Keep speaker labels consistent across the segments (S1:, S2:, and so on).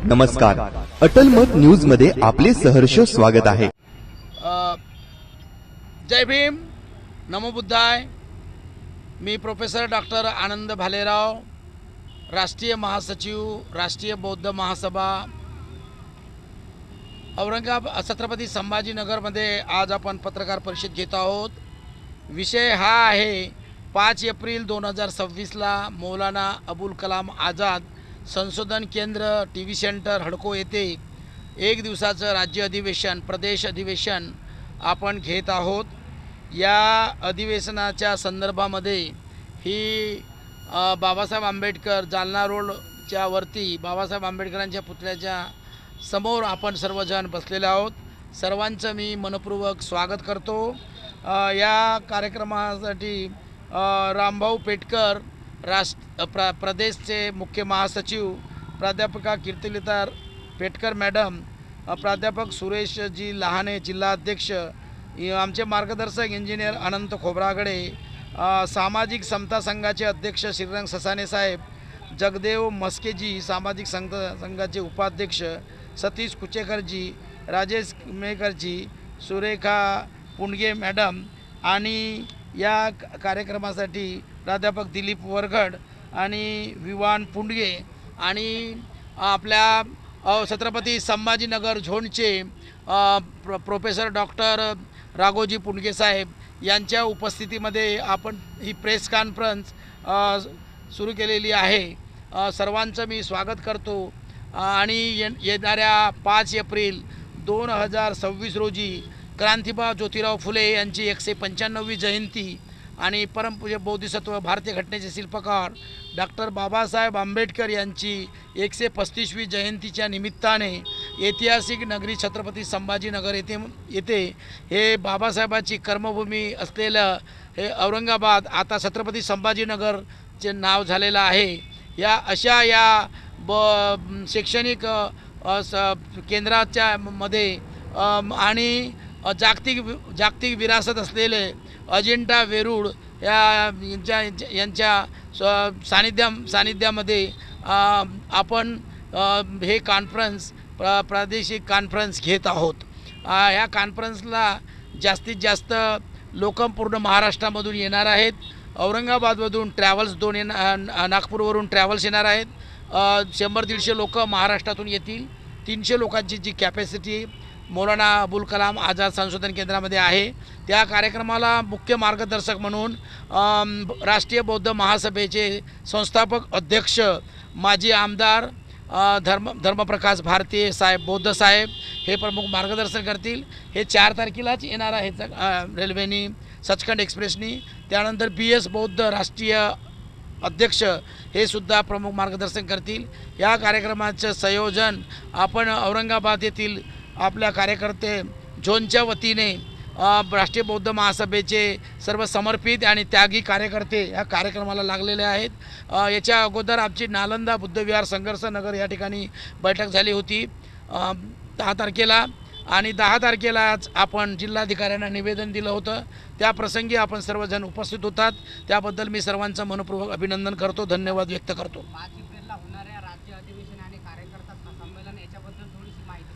S1: नमस्कार, अटल मत न्यूज मध्ये आपले सहर्ष स्वागत आहे।
S2: जय भीम, नमो बुद्धाय। मी प्रोफेसर डॉक्टर आनंद भालेराव, राष्ट्रीय महासचिव, राष्ट्रीय बौद्ध महासभा, औरंगाबाद छत्रपती संभाजीनगरमध्ये आज आपण पत्रकार परिषद घेत आहोत। विषय हा आहे 5 एप्रिल 2026ला मौलाना अबुल कलाम आझाद संशोधन केंद्र टीव्ही सेंटर हडको येथे एक दिवसाचं राज्य अधिवेशन, प्रदेश अधिवेशन आपण घेत आहोत। या अधिवेशनाच्या संदर्भामध्ये ही बाबासाहेब आंबेडकर जालना रोडच्या वरती बाबासाहेब आंबेडकरांच्या पुतळ्याच्या समोर आपण सर्वजण बसलेले आहोत। सर्वांचं मी मनपूर्वक स्वागत करतो। या कार्यक्रमासाठी रामभाऊ पेटकर प्रदेशचे मुख्य महासचिव, प्राध्यापका कीर्तिलता पेटकर मॅडम, प्राध्यापक सुरेशजी लहाने जिल्हाध्यक्ष, आमचे मार्गदर्शक इंजिनियर अनंत खोब्रागडे, सामाजिक समता संघाचे अध्यक्ष श्रीरंग ससाने साहेब, जगदेव मस्केजी सामाजिक संघाचे उपाध्यक्ष, सतीश कुचेकरजी, राजेश मेकरजी, सुरेखा पुंडगे मॅडम आणि या कार्यक्रमासाठी प्राध्यापक दिलीप वरगड आणि विवान पुंडगे आणि आपल्या छत्रपती संभाजीनगर झोनचे प्रोफेसर डॉक्टर राघोजी पुंडगे साहेब यांच्या उपस्थितीमध्ये आपण ही प्रेस कॉन्फरन्स सुरू केलेली आहे। सर्वांचं मी स्वागत करतो आणि येणाऱ्या 5 एप्रिल 2026 रोजी क्रांतिबा ज्योतिराव फुले यांची 195वी जयंती आणि परमपूज्य बोधिसत्व भारतीय घटनेचे शिल्पकार डॉक्टर बाबासाहेब आंबेडकर यांची 135वी जयंतीच्या निमित्ताने ऐतिहासिक नगरी छत्रपती संभाजीनगर येथे हे बाबासाहेबांची कर्मभूमी असलेलं हे औरंगाबाद आता छत्रपती संभाजीनगरचे नाव झालेलं आहे। या अशा शैक्षणिक केंद्राच्या मध्ये आणि जागतिक विरासत असलेले अजिंठा वेरूळ यांच्या सानिध्यामध्ये आपण हे कॉन्फरन्स प्रादेशिक कॉन्फरन्स घेत आहोत। ह्या कॉन्फरन्सला जास्तीत जास्त लोक पूर्ण महाराष्ट्रामधून येणार आहेत। औरंगाबादमधून ट्रॅव्हल्स 2 नागपूरवरून ट्रॅव्हल्स येणार आहेत। 100-150 लोक महाराष्ट्रातून येतील। 300 लोकांची जी कॅपॅसिटी मौलाना अबुल कलाम आझाद संशोधन केंद्रामध्ये आहे। त्या कार्यक्रमाला मुख्य मार्गदर्शक म्हणून राष्ट्रीय बौद्ध महासभेचे संस्थापक अध्यक्ष माजी आमदार धर्मप्रकाश भारती साहेब बौद्ध साहेब हे प्रमुख मार्गदर्शन करतील। हे 4 तारखेलाच येणार आहेत रेल्वेनी, सचखंड एक्सप्रेसनी। त्यानंतर BS बौद्ध राष्ट्रीय अध्यक्ष हे सुद्धा प्रमुख मार्गदर्शन करतील। या कार्यक्रमाचं संयोजन आपण औरंगाबाद येथील आपल्या कार्यकर्ते झोनच्या वतीने राष्ट्रीय बौद्ध महासभेचे सर्व समर्पित आणि त्यागी कार्यकर्ते या कार्यक्रमाला लागलेले आहेत। याच्या अगोदर आमची नालंदा बुद्धविहार संघर्ष नगर या ठिकाणी बैठक झाली होती 10 तारखेला आणि 10 तारखेलाच आपण जिल्हाधिकाऱ्यांना निवेदन दिलं होतं। त्या प्रसंगी आपण सर्वजण उपस्थित होतात, त्याबद्दल मी सर्वांचं मनपूर्वक अभिनंदन करतो, धन्यवाद व्यक्त करतो।
S3: 5 एप्रिलला होणाऱ्या राज्य अधिवेशन आणि कार्यकर्ता संमेलन याच्याबद्दल थोडीशी माहिती।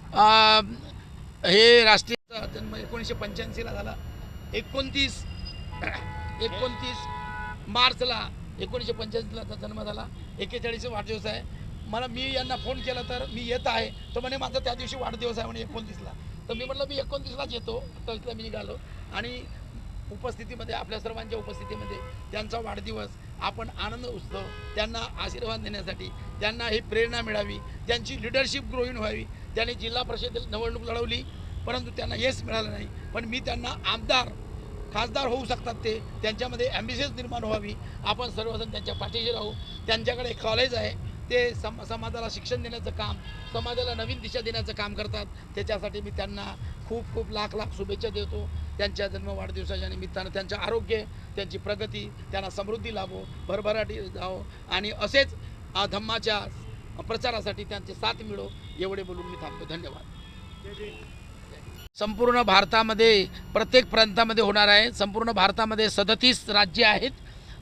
S2: हे राष्ट्रीय जन्म 1985ला झाला। 29 मार्चला 1985ला जन्म झाला। 41वा वाढदिवस आहे। मी यांना फोन केला तर मी येत आहे, तो म्हणे माझा त्या दिवशी वाढदिवस आहे म्हणे 29ला। तर मी म्हटलं मी 29लाच येतो। 28ला मी निघालो आणि उपस्थितीमध्ये आपल्या सर्वांच्या उपस्थितीमध्ये त्यांचा वाढदिवस आपण आनंद उत्सव, त्यांना आशीर्वाद देण्यासाठी, त्यांना ही प्रेरणा मिळावी, त्यांची लिडरशिप ग्रोईंग व्हावी। त्यांनी जिल्हा परिषदेत निवडणूक लढवली परंतु त्यांना यश मिळालं नाही, पण मी त्यांना आमदार खासदार होऊ शकतात ते, त्यांच्यामध्ये ॲम्बिशन्स निर्माण व्हावी। आपण सर्वजण त्यांच्या पाठीशी राहू। त्यांच्याकडे कॉलेज आहे, ते समाजाला शिक्षण देण्याचं काम, समाजाला नवीन दिशा देण्याचं काम करतात। त्याच्यासाठी मी त्यांना खूप लाख शुभेच्छा देतो। त्यांच्या जन्म वाढदिवसाच्या निमित्तानं त्यांचं आरोग्य, त्यांची प्रगती, त्यांना समृद्धी लाभो, भरभराटी जावो आणि असेच धम्माच्या प्रचारासाठी त्यांचे साथ मिळो, एवढे बोलून मी थांबतो। धन्यवाद। संपूर्ण भारतामध्ये प्रत्येक प्रांतामध्ये होणार आहे। संपूर्ण भारतामध्ये 37 राज्य आहेत।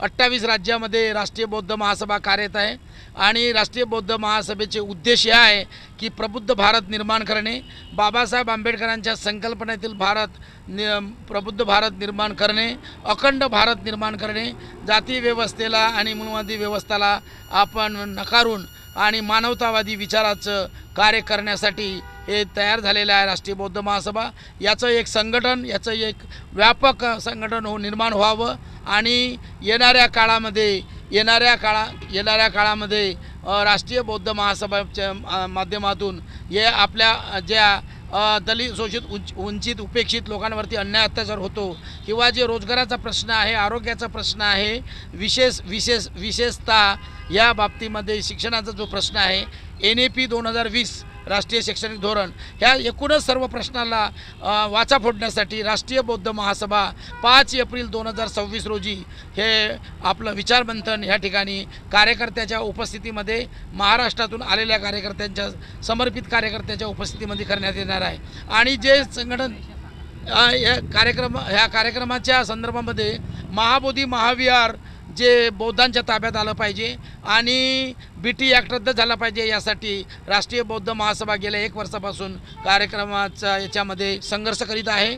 S2: 28 राज्यामध्ये राष्ट्रीय बौद्ध महासभा कार्यरत आहे आणि राष्ट्रीय बौद्ध महासभेचे उद्देश हे आहे की प्रबुद्ध भारत निर्माण करणे, बाबासाहेब आंबेडकरांच्या संकल्पनेतील प्रबुद्ध भारत निर्माण करणे, अखंड भारत निर्माण करणे, जाती व्यवस्थेला आणि मूलवादी व्यवस्थेला आपण नकारून आणि मानवतावादी विचाराचं कार्य करण्यासाठी हे तयार झालेलं आहे राष्ट्रीय बौद्ध महासभा। याचं एक संघटन, याचं एक व्यापक संघटन निर्माण व्हावं आणि येणाऱ्या काळामध्ये राष्ट्रीय बौद्ध महासभाच्या माध्यमातून हे आपल्या ज्या दलित, शोषित, वंचित, उपेक्षित लोकांवरती अन्याय अत्याचार होतो किंवा जे रोजगाराचा प्रश्न आहे, आरोग्याचा प्रश्न आहे, विशेषतः या बाबतीमध्ये शिक्षणाचा जो प्रश्न आहे, NAP 2020 राष्ट्रीय शैक्षणिक धोरण, ह्या एकूणच सर्व प्रश्नाला वाचा फोडण्यासाठी राष्ट्रीय बौद्ध महासभा 5 एप्रिल 2026 रोजी हे आपलं विचारमंथन ह्या ठिकाणी कार्यकर्त्याच्या उपस्थितीमध्ये, महाराष्ट्रातून आलेल्या कार्यकर्त्यांच्या, समर्पित कार्यकर्त्याच्या उपस्थितीमध्ये करण्यात येणार आहे। आणि जे संघटन ह्या कार्यक्रमाच्या संदर्भामध्ये महाबोधी महाविहार जे बौद्धांच्या ताब्यात आलं पाहिजे आणि BT ॲक्ट रद्द झाला पाहिजे, यासाठी राष्ट्रीय बौद्ध महासभा गेल्या 1 वर्षापासून कार्यक्रमाचा याच्यामध्ये संघर्ष करीत आहे।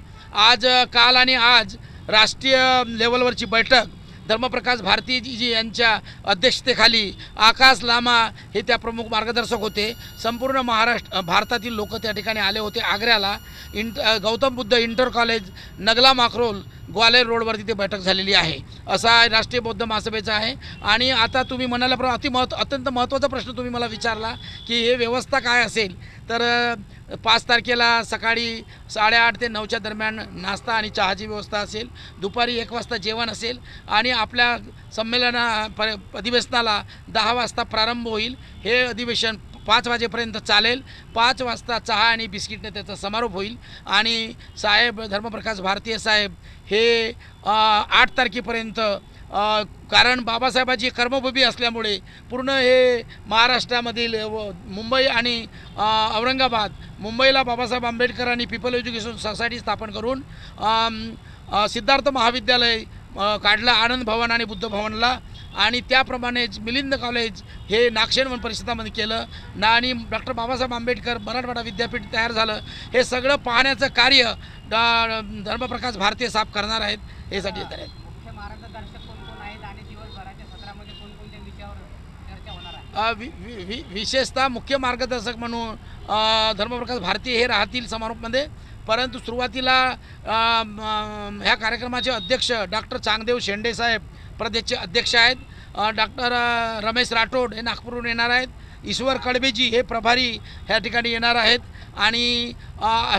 S2: काल आणि आज राष्ट्रीय लेवलवरची बैठक धर्मप्रकाश भारतीजी यांच्या अध्यक्षतेखाली आकाश लामा हे त्या प्रमुख मार्गदर्शक होते। संपूर्ण भारतातील लोक त्या ठिकाणी आले होते। आग्र्याला गौतम बुद्ध इंटर कॉलेज, नगला माखरोल, ग्वालेर रोडवरती ते बैठक झालेली आहे। असा राष्ट्रीय बौद्ध महासभेचा आहे। आणि आता तुम्ही म्हणाल्याप्रमाणे अत्यंत महत्त्वाचा प्रश्न तुम्ही मला विचारला की हे व्यवस्था काय असेल, तर 5 तारखेला सकाळी 8:30 ते 9च्या दरम्यान नाश्ता आणि चहाची व्यवस्था असेल, दुपारी 1 वाजता जेवण असेल आणि आपल्या अधिवेशनाला 10 वाजता प्रारंभ होईल। हे अधिवेशन 5 वाजेपर्यंत चालेल। 5 वाजता चहा आणि बिस्किटने त्याचा समारोप होईल आणि साहेब धर्मप्रकाश भारतीय साहेब हे 8 तारखेपर्यंत, कारण बाबासाहेबांची कर्मभूमी असल्यामुळे पूर्ण हे महाराष्ट्रामधील मुंबई आणि औरंगाबाद, मुंबईला बाबासाहेब आंबेडकरांनी पीपल एज्युकेशन सोसायटी स्थापन करून सिद्धार्थ महाविद्यालय काढलं, आनंद भवन आणि बुद्ध भवनला, आणि त्याप्रमाणेच मिलिंद कॉलेज हे नागशेन परिषदामध्ये केलं आणि डॉक्टर बाबासाहेब आंबेडकर मराठवाडा विद्यापीठ तयार झालं। हे सगळं पाहण्याचं कार्य धर्मप्रकाश भारतीय साहेब करणार आहेत। हे साठी येत आहेत।
S3: मुख्य मार्गदर्शक कोण आहेत आणि दिवसभराच्या सत्रामध्ये कोणकोणत्या विषयावर चर्चा होणार आहे?
S2: विशेषतः मुख्य मार्गदर्शक म्हणून धर्मप्रकाश भारतीय हे राहतील समारोपमध्ये, परंतु सुरुवातीला ह्या कार्यक्रमाचे अध्यक्ष डॉक्टर चांगदेव शेंडे साहेब प्रदेशचे अध्यक्ष आहेत, डॉक्टर रमेश राठोड हे नागपूरहून येणार आहेत, ईश्वर कड़बेजी हे प्रभारी ह्या ठिकाणी येणार आहेत आणि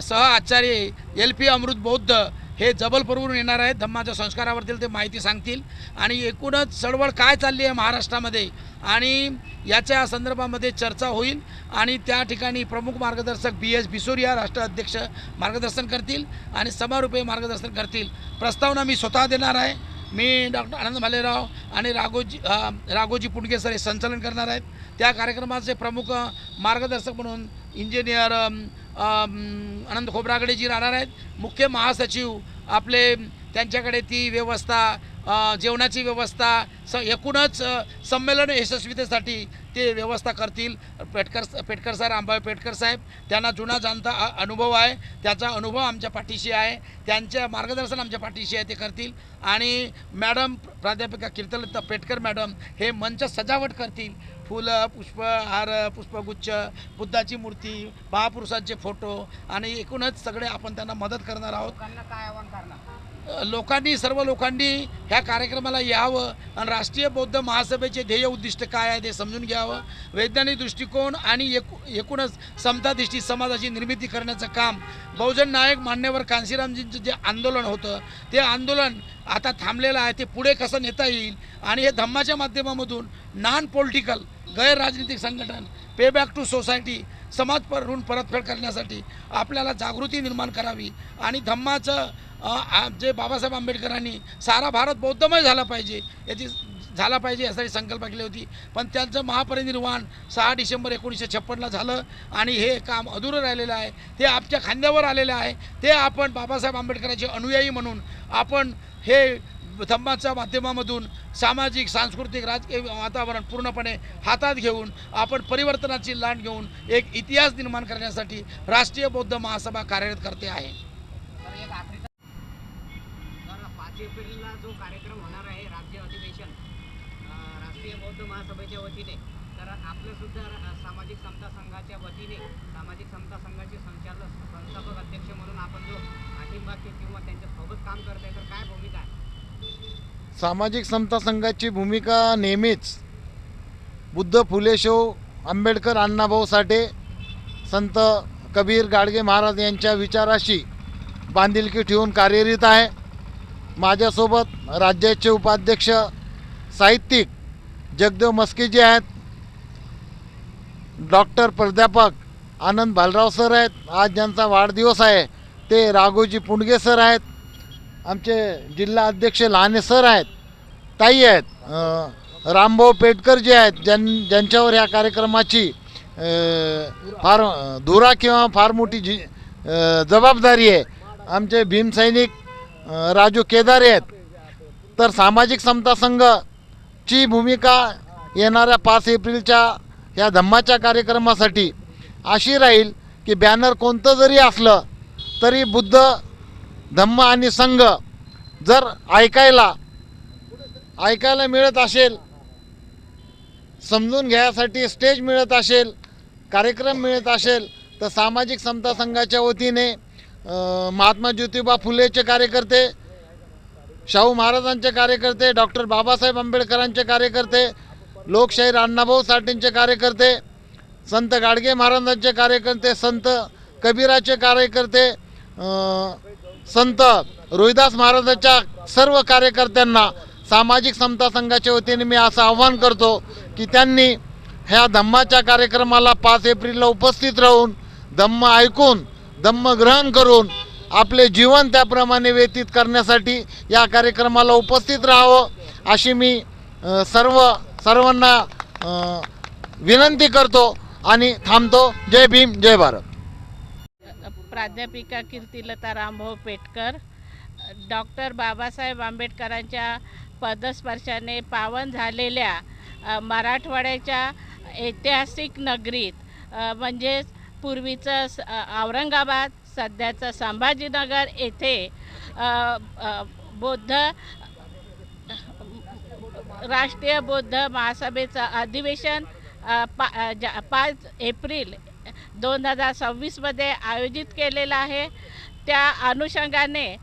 S2: सह आचार्य LP अमृत बौद्ध हे जबलपूरवरून येणार आहेत। धम्माच्या संस्कारावरती ते माहिती सांगतील आणि एकूणच चळवळ काय चालली आहे महाराष्ट्रामध्ये आणि याच्या संदर्भामध्ये चर्चा होईल आणि त्या ठिकाणी प्रमुख मार्गदर्शक BS बिसोरिया राष्ट्र अध्यक्ष मार्गदर्शन करतील आणि समारोपीय मार्गदर्शन करतील। प्रस्तावना मी स्वतः देणार आहे। मी डॉक्टर आनंद भालेराव आणि राघोजी पुंडगे सर हे संचालन करणार आहेत। त्या कार्यक्रमाचे प्रमुख मार्गदर्शक म्हणून इंजिनियर आनंद खोब्रागडेजी राहणार आहेत। मुख्य महासचिव आपले त्यांच्याकडे ती व्यवस्था, जेवणाची व्यवस्था, एकूणच संमेलन यशस्वीतेसाठी ते व्यवस्था करतील। पेटकर सर, अंबाबाई पेटकर साहेब, त्यांना जुना जाणता अनुभव आहे, त्याचा अनुभव आमच्या पाठीशी आहे, त्यांच्या मार्गदर्शन आमच्या पाठीशी आहे, ते करतील। आणि मॅडम प्राध्यापिका कीर्तनलता पेटकर मॅडम हे मंच सजावट करतील, फुलं, पुष्प, हार, पुष्पगुच्छ, बुद्धाची मूर्ती, महापुरुषांचे फोटो आणि एकूणच सगळे आपण त्यांना मदत करणार आहोत।
S3: लोकांना काय आवाहन करणार?
S2: सर्व लोकांनी ह्या कार्यक्रमाला यावं आणि राष्ट्रीय बौद्ध महासभेचे ध्येय उद्दिष्ट काय आहे ते समजून घ्यावं। वैज्ञानिक दृष्टिकोन आणि एकूणच समताधिष्ठित समाजाची निर्मिती करण्याचं काम बहुजन नायक मान्यवर कांशीरामजींचं जे आंदोलन होतं ते आंदोलन आता थांबलेलं आहे, ते पुढे कसं नेता येईल आणि हे धम्माच्या माध्यमामधून नॉन पॉलिटिकल गैर राजनीतिक संघटन, पे बॅक टू सोसायटी, समाज ऋण परतफेड करण्यासाठी आपल्याला जागृती निर्माण करावी आणि धम्माचं जे बाबासाहेब आंबेडकरांनी सारा भारत बौद्धमय झाला पाहिजे यासाठी संकल्प केली होती, पण त्यांचं महापरिनिर्वाण 6 डिसेंबर 1956ला झालं आणि हे काम अधुरं राहिलेलं आहे। ते आपल्या खांद्यावर आलेलं आहे। ते आपण बाबासाहेब आंबेडकरांचे अनुयायी म्हणून आपण हे धम्माच्या माध्यमामधून सामाजिक सांस्कृतिक राजकीय वातावरण पूर्णपणे हातात घेऊन आपण परिवर्तनाची लाट घेऊन एक इतिहास निर्माण करण्यासाठी राष्ट्रीय बौद्ध महासभा कार्यरत करते आहे.
S3: तर एक आखरी तर 5 एप्रिलला जो कार्यक्रम होणार आहे राज्य अधिवेशन राष्ट्रीय बौद्ध महासभेच्या वतीने, तर आपलं सुद्धा सामाजिक समता संघाच्या वतीने सामाजिक समता संघाचे संस्थापक अध्यक्ष म्हणून आपण जो पाठिंबा किंवा त्यांच्यासोबत काम करताय, तर काय भूमिका आहे?
S4: सामाजिक समता संघाची भूमिका नेहमीच बुद्ध फुले शाहू आंबेडकर अण्णाभाऊ साठे संत कबीर गाडगे महाराज यांच्या विचाराशी बांधिलकी ठेवून कार्यरत आहे. माझ्यासोबत राज्याचे उपाध्यक्ष साहित्यिक जगदेव मस्केजी आहेत, डॉक्टर प्राध्यापक आनंद भालराव सर आहेत, आज ज्यांचा वाढदिवस आहे ते राघोजी पुंडगे सर आहेत, आमचे जिल्हा अध्यक्ष लहाने सर आहेत, ताई आहेत, रामभाऊ पेटकर जे आहेत ज्यांच्यावर ह्या कार्यक्रमाची फार धुरा किंवा फार मोठी जबाबदारी आहे, आमचे भीमसैनिक राजू केदारे आहेत. तर सामाजिक समता संघची भूमिका येणाऱ्या 5 एप्रिलच्या ह्या धम्माच्या कार्यक्रमासाठी अशी राहील की बॅनर कोणतं जरी असलं तरी बुद्ध धम्म आणि संघ जर ऐकायला मिळत असेल, समजून घ्यायसाठी स्टेज मिळत असेल, कार्यक्रम मिळत असेल, तर सामाजिक समता संघाच्या वतीने महात्मा ज्योतिबा फुलेचे कार्यकर्ते, शाहू महाराजांचे कार्यकर्ते, डॉक्टर बाबासाहेब आंबेडकरांचे कार्यकर्ते, लोकशाहीर अण्णाभाऊ साठेंचे कार्यकर्ते, संत गाडगे महाराजांचे कार्यकर्ते, संत कबीराचे कार्यकर्ते, संत रोहिदास महाराजांच्या सर्व कार्यकर्त्यांना सामाजिक समता संघाच्या वतीने मी असं आवाहन करतो की त्यांनी ह्या धम्माच्या कार्यक्रमाला 5 एप्रिलला उपस्थित राहून धम्म ऐकून धम्म ग्रहण करून आपले जीवन त्याप्रमाणे व्यतीत करण्यासाठी या कार्यक्रमाला उपस्थित राहावं अशी मी सर्वांना विनंती करतो आणि थांबतो. जय भीम, जय भारत.
S5: प्राध्यापिका कीर्तिलता रामभाऊ पेटकर. डॉक्टर बाबासाहेब आंबेडकरांच्या पदस्पर्शाने पावन झालेल्या मराठवाड्याच्या ऐतिहासिक नगरीत म्हणजेच पूर्वीचं औरंगाबाद, सध्याचं संभाजीनगर येथे राष्ट्रीय बौद्ध महासभेचं अधिवेशन 5 एप्रिल 2026 आयोजित केलेलं आहे. त्या अनुषंगाने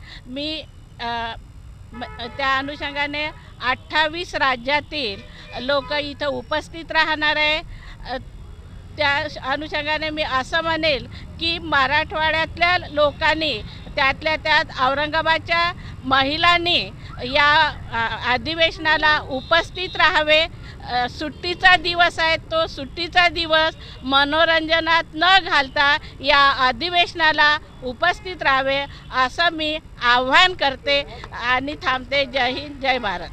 S5: 28 राज्यातील लोक इथं उपस्थित राहणार आहे. त्या अनुषंगाने मी असं म्हणेल की मराठवाड्यातल्या लोकांनी, त्यातल्या त्यात औरंगाबादच्या महिलांनी या अधिवेशनाला उपस्थित राहावे. सुट्टीचा दिवस आहे, तो सुट्टीचा दिवस मनोरंजनात न घालता या अधिवेशनाला उपस्थित राहावे असं मी आव्हान करते आणि थांबते. जय हिंद, जय भारत.